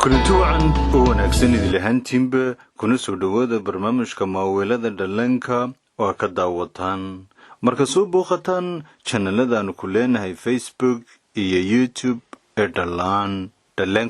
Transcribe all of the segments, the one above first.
kulanti wacan oo wanaagsan idil ahaantiinba kuna soo dhawaada barnaamijka maaweelada dhallaanka oo ka daawataan marka soo booqataan channeladaanu ku leenahay Facebook iyo YouTube ee dhallaan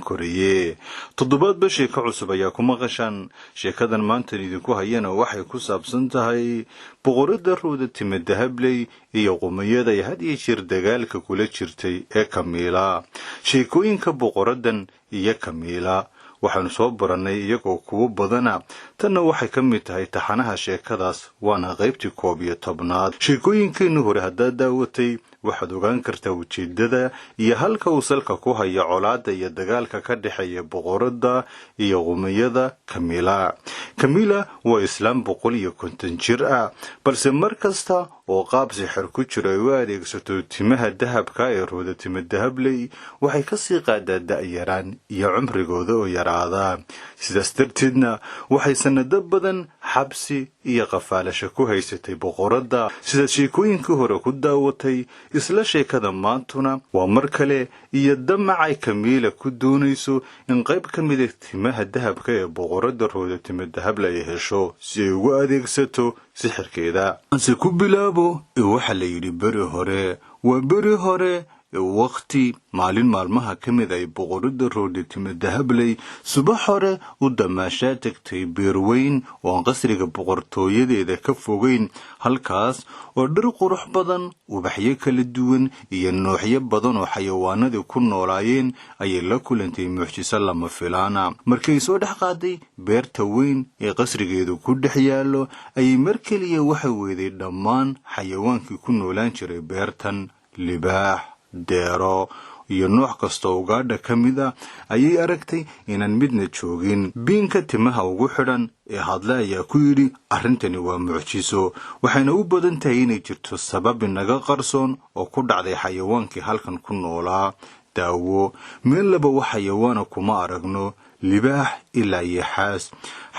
Koreeye toddobaadba sheeko cusub ayaa ku maqashaan sheekadan maanta idinku hayana waxay ku saabsan tahay boqorada Ruuda Timadahabley iyo qumayada ay had iyo jeer dagaalka kula jirtay ee Kamila sheekooyinka boqoradan iyo Kamila waxaanu soo baranay iyagoo kuwa badana tanna waxay ka mid tahay taxanaha sheekadaas waana qaybtii 11aad sheekooyinkeenu hore hadda daawatay waxaad ogaan kartaa ujeedada iyo halka uu salka ku hayo colaadda iyo dagaalka ka dhaxeeya boqorada iyo qumayada Kamila waa islaam 150 jir ah balse markasta oo qaab sixir ku jira ay u adeegsato timaha dahabka ee Ruuda Timadahabley waxay ka sii qaadaa da'yaraan iyo cumrigooda oo yaraada sidaas darteedna waxay sanado badan xabsi iyo qafaalasho ku haysatay boqorada sida sheekooyinkii hore ku daawatay isla sheekada maantuna waa mar kale iyo damacay Kamila ku doonayso in qayb ka mid ah timaha dahabka ee boqorada Ruuda Timadahabley ay hesho si ay ugu adeegsato sixirkeeda anse ku bilaabo waxa la yiri bari hore waqti maalin maalmaha kamid ay boqorada Ruuda Timadahabley subax hore u damaasha tagtay beer weyn oo qasriga boqortooyadeeda ka fogeyn halkaas oo dhir qurux badan ubaxyo kala duwan iyo noocyo badan oo xayawaanada ku noolaayeen ay la kulantay mucjiso lama filaana markay soo dhex qaaday beerta weyn ee qasrigeedu ku dhex yaalo ay markaliya waxa weeday dhammaan xayawaankii ku noolaan jiray beertan libaax deero iyo nooc kasta oo gaadha kamida ayay aragtay inaan midna joogin biinka timaha ugu xidhan ee hadla ayaa ku yiri arrintani waa mucjiso waxayna u badan tahay inay jirto sabab naga qarsoon oo ku dhacday xayawaankii halkan ku noolaa daawo meel laba xayawaana kuma aragno libaax ilaa yaxaas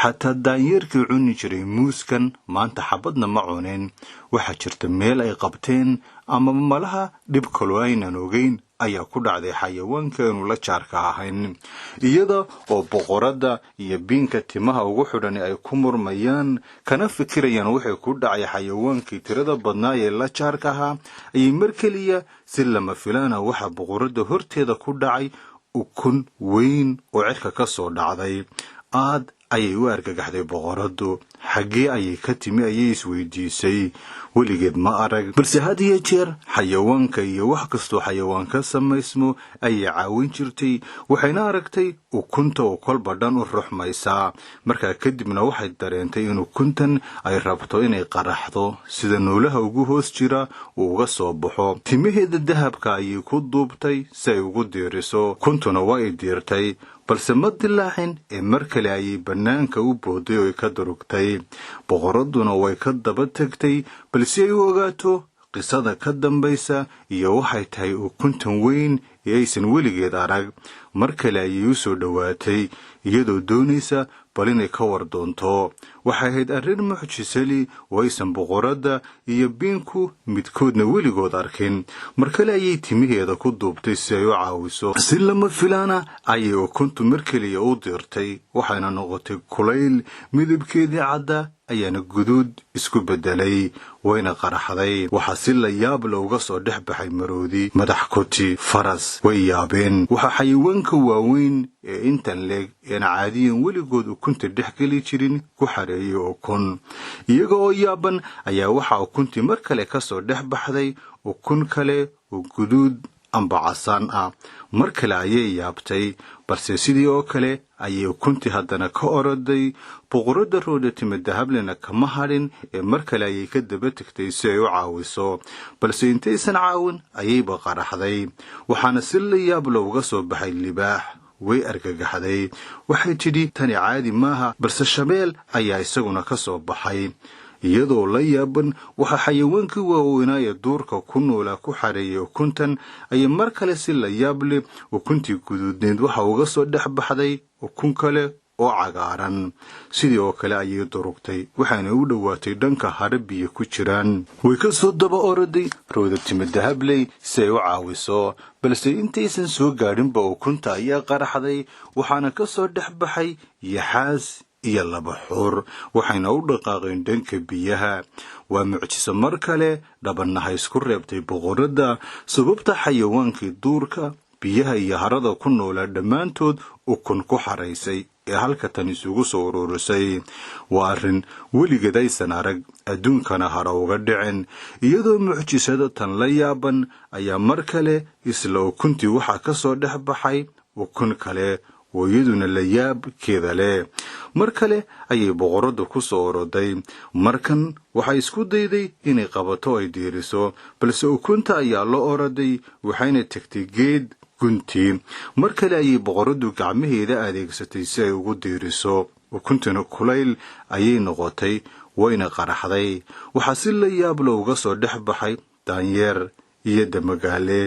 xataa daanyeerkii cuni jiray muuskan maanta xabadna ma cuneen waxa jirta meel ay qabteen ama malaha dhib kale aynan ogeyn ayaa ku dhacday xayawaankeenu la jaarka ahayn iyada oo boqorada iyo biinka timaha ugu xidhan ay ku murmayaan kana fikirayaan wixii ku dhacay xayawaankii tirada badnaa ee la jaarka ahaa ay markaliya si lama filaana waxa boqorada horteeda ku dhacay ukun weyn oo cirka ka soo dhacday aad ayay u argagaxday boqoradu xagee ayay ka timi ayay isweydiisay weligeed ma arag balse had iyo jeer xayawaanka iyo wax kastoo xayawaanka samaysmo ayay caawin jirtay waxayna aragtay ukunta oo kolba dhan u ruxmaysa markaa kadibna waxay dareentay in ukuntan ay rabto inay qaraxdo sida noolaha ugu hoos jira uu uga soo baxo timaheeda dahabka ayay ku duubtay si ay ugu diiriso kuntuna waa ay diirtay balse ma dilaacin ee mar kale ayay banaanka u booday oo ka durugtay boqoraduna way ka daba tagtay balse ay u ogaato qisada ka dambaysa iyo waxay tahay ukuntan weyn ee aysan weligeed arag mar kale ayay u soo dhawaatay iyadoo doonaysa bal inay ka war doonto waxay ahayd arrin mucjisali oo aysan boqorada iyo biinku midkoodna weligood arkin mar kale ayay timaheeda ku duubtay si ay u caawiso si lama filaana ayay ukuntu mar kaliya u dirtay waxayna noqotay kulayl midabkeedii cadda ayaana guduud isku bedelay wayna qaraxday waxa si la yaab looga soo dhex baxay maroodi madax koti faras way yaabeen waxa xayawaanka waaweyn ee intan leeg ee caadiyan weligood ukunta dhex geli jirin ku xareeyay ukun iyaga oo yaaban ayaa waxa ukuntii mar kale ka soo dhex baxday ukun kale oo guduud amba casaan ah mar kale ayay yaabtay balse sidii oo kale ayay ukuntii haddana ka oroday boqorada Ruuda Timadahableyna kama hadhin ee mar kale ayay ka daba tagtay si ay u caawiso balse intaysan caawin ayayba qaraxday waxaana si la yaab looga soo baxay libaax way argagaxday waxay tidhi tani caadi maaha balse shabeel ayaa isaguna ka soo baxay iyadoo la yaaban waxa xayawaankii waaweynaa duurka ku noolaa ku xareeyay ukuntan ay mar kale si la yaab leh ukuntii guduudneed waxa uga soo dhex baxday ukun kale oo cagaaran sidii oo kale ayay durugtay waxaana u dhowaatay dhanka hare biyo ku jiraan way ka soo daba oroday rooda timo dahabley si ay u caawiso balse intaysan soo gaadhinba ukunta ayaa qaraxday waxaana ka soo dhex baxay yaxaas iyo laba xur waxayna u dhaqaaqeen dhanka biyaha waa mucjiso mar kale dhabanaha isku reebtay boqorada sababta xayawaankii duurka biyaha iyo harada ku noolaa dhammaantood ukun ku xaraysay ee halka tan isugu soo ururisay waa arrin weligeed aysan arag adduunkana hara uga dhicin iyadoo mucjisada tan la yaaban ayaa mar kale isla ukuntii waxaa ka soo dhex baxay ukun kale oo iyaduna la yaabkeeda leh mar kale ayay boqoradu ku soo oroday markan waxay isku dayday inay qabato ay diiriso balse ukunta ayaa la oroday waxayna tagtay geed guntii mar kale ayay boqoradu gacmaheeda adeegsatay si ay ugu diiriso ukuntuna kulayl ayay noqotay wayna qaraxday waxaa si la yaab looga soo dhex baxay daanyeer iyo damagaale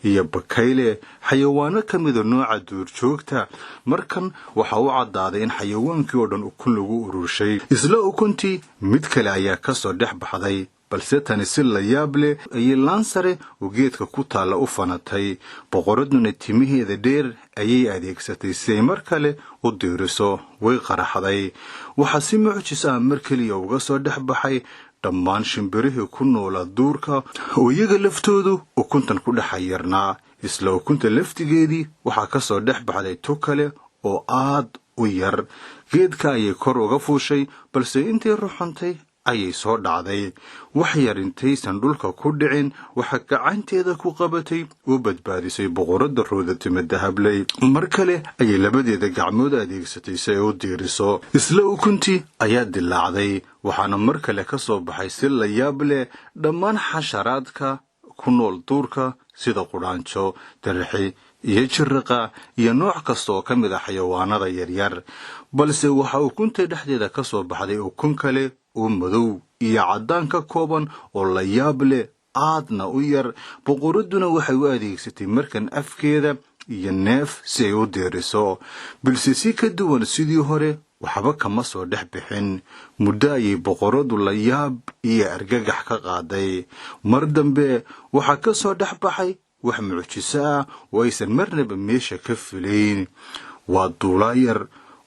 iyo bakayle xayawaano ka mid ah nooca duurjoogta markan waxa uu cadaaday in xayawaankii oo dhan ukun lagu ururshay isla ukuntii mid kale ayaa ka soo dhex baxday balse tani si la yaab leh ayay laansare oo geedka ku taalla u fanatay boqoraduna timaheeda dheer ayay adeegsatay si ay mar kale u diiriso way qaraxday waxaa si mucjis ah mar keliya uga soo dhex baxay dhammaan shimbirihii ku noolaa duurka oo iyaga laftoodu ukuntan ku dhex xayirnaa isla ukunta laftigeedii waxaa ka soo dhex baxday tu kale oo aad u yar geedka ayay kor uga fuushay balse intay ruxuntay ayay soo dhacday wax yar intaysan dhulka ku dhicin waxa gacanteeda ku qabatay oo badbaadisay boqorada rooda timo dahabley mar kale ayay labadeeda gacmood adeegsatay si ay u diiriso isla ukuntii ayaa dilaacday waxaana mar kale ka soo baxay si la yaab leh dhammaan xasharaadka ku nool duurka sida qudhaanjo darixi iyo jiriqa iyo nooc kasta oo ka mid ah xayawaanada yaryar balse waxa ukunta dhexdeeda ka soo baxday ukun kale oo madow iyo caddaan ka kooban oo la yaab leh aadna u yar boqoraduna waxay u adeegsatay markan afkeeda iyo neef si ay u diiriso balse si ka duwan sidii hore waxba kama soo dhex bixin muddo ayay boqoradu la yaab iyo argagax ka qaaday mar dambe waxaa ka soo dhex baxay wax mucjiso ah oo aysan marnaba meesha ka filayn waa duulaa yar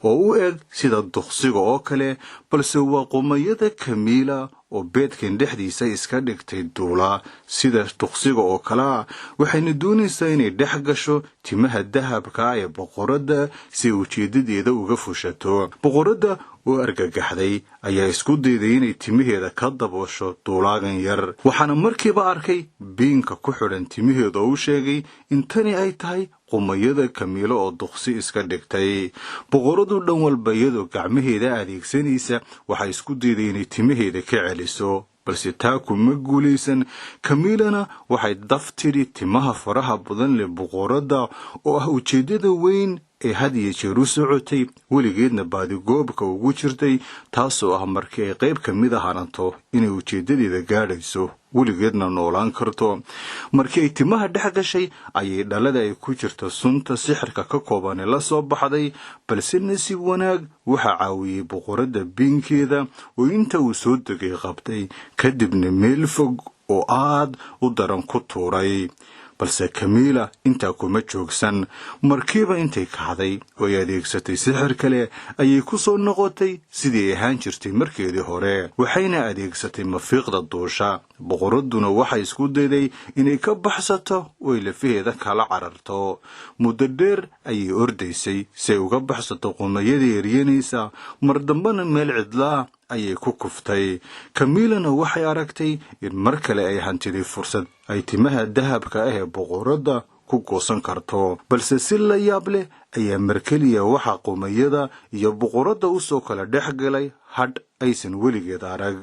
oo u eg sida duqsiga oo kale balse waa qumayada kamiila oo beedkan dhexdiisa iska dhigtay duula sida duqsiga oo kale waxayna doonaysaa inay dhex gasho timaha dahabka ee boqorada si ujeedadeeda uga fushato boqorada oo argagaxday ayaa isku dayday inay timaheeda ka daboosho duulaagan yar waxaana markiiba arkay biinka ku xidhan timaheeda oo u sheegay in tani ay tahay qumayada kamiilo oo duqsi iska dhigtay boqoradu dhan walba iyadoo gacmaheeda adeegsanaysa waxay isku dayday inay timaheeda ka celiso balse taa kuma guulaysan kamiilana waxay daftiri timaha faraha badan leh boqorada oo ah ujeedada weyn ee had iyo jeer u socotay weligeedna baadigoobka ugu jirtay taasoo ah markii ay qayb ka mid ahaanto inay ujeedadeeda gaadhayso weligeedna noolaan karto markii ay timaha dhex gashay ayay dhalada ay ku jirta sunta sixirka ka kooban la soo baxday balse nasiib wanaag waxa caawiyay boqorada biinkeeda oo inta uu soo degay qabtay kadibna meel fog oo aad u daran ku tuuray balse kamiila intaa kuma joogsan markiiba intay kacday oo ay adeegsatay sixir kale ayay ku soo noqotay sidii ay ahaan jirtay markeedii hore waxayna adeegsatay mafiiqda duusha boqoraduna waxay isku dayday inay ka baxsato oo ay lafaheeda kala cararto muddo dheer ayay ordaysay si ay uga baxsato qumayada eryanaysa mar dambana meel cidlaa ayay ku kuftay kamiilana waxay aragtay in mar kale ay hantiday fursad ay timaha dahabka ah ee boqorada ku goosan karto balse si la yaab leh ayaa markeliya waxa qumayada iyo boqorada u soo kala dhex galay hadh aysan weligeed arag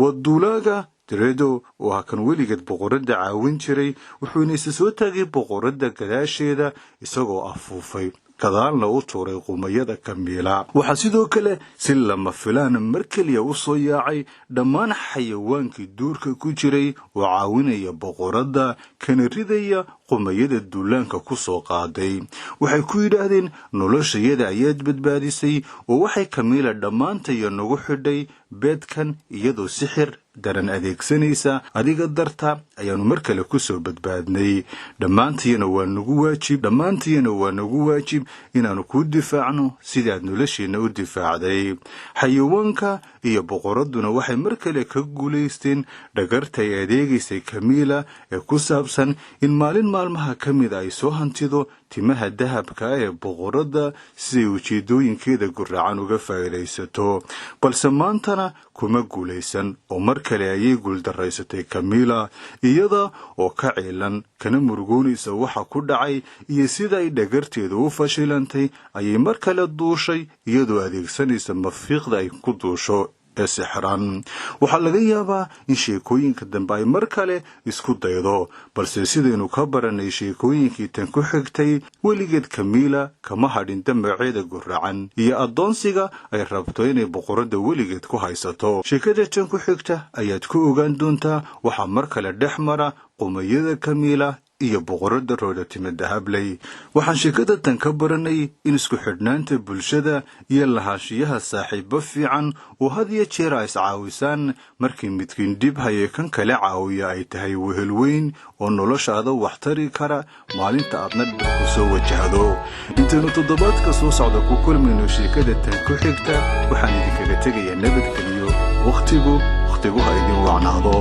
waduulaaga direedo oo kan weligeed boqorada caawin jiray wuxuuna isa soo taagay boqorada gadaasheeda isagoo afuufay gadaalna u tuuray qumayada Kamiila. waxaa sidoo kale si lama filaan mar kaliya u soo yaacay dhammaan xayawaankii duurka ku jiray oo caawinaya boqoradda kana ridaya qumayada duulaanka ku soo qaaday. waxay ku yidhaahdeen noloshayada ayaad badbaadisay oo waxay Kamiila dhammaantaya nagu xidhay beedkan iyadoo sixir daran adeegsanaysa adiga darta ayaanu mar kale ku soo badbaadnay. dhammaantayana waa nagu waajib inaanu ku difaacno sidaad nolosheena u difaacday. xayawaanka iyo boqoraduna waxay mar kale ka guulaysteen dhagartay adeegaysay Kamiila ee ku saabsan in maalin maalmaha ka mid ay soo hantido timaha dahabka ee boqoradda si ay ujeedooyinkeeda gurracan uga faa'iidaysato. balse maantana kuma guulaysan oo mar kale ayay guuldaraysatay Kamiila iyada oo ka ciilan kana murugoonaysa waxa ku dhacay iyo sida ay dhagarteedu u fashilantay ayay mar kale duushay iyadoo adeegsanaysa mafiiqda ay ku duusho ee sixran. waxaa laga yaabaa in sheekooyinka dambe ay mar kale isku daydo balse sidaynu ka baranay sheekooyinkii tan ku xigtay weligeed Kamiila kama hadhin damaceeda gurracan iyo addoonsiga ay rabto inay boqoradda weligeed ku haysato. sheekada tan ku xigta ayaad ku ogaan doontaa waxaa mar kale dhex mara qumayada Kamiila iyo boqoradda Roodhatime Dahabley. waxaan sheekada tan ka baranay in isku xidhnaanta bulshada iyo lahaanshiyaha saaxiibo fiican oo had iyo jeer ay iscaawisaan markii midkiin dhib haye kan kale caawiya ay tahay wehel weyn oo noloshaada wax tari kara maalinta aadna dhib ku soo wajahdo. intaynu toddobaadka soo socda ku kulmayno sheekada tan ku xigta waxaan idinkaga tegayaa nabadgeliyo. wakhtigu ha idin wacnaado.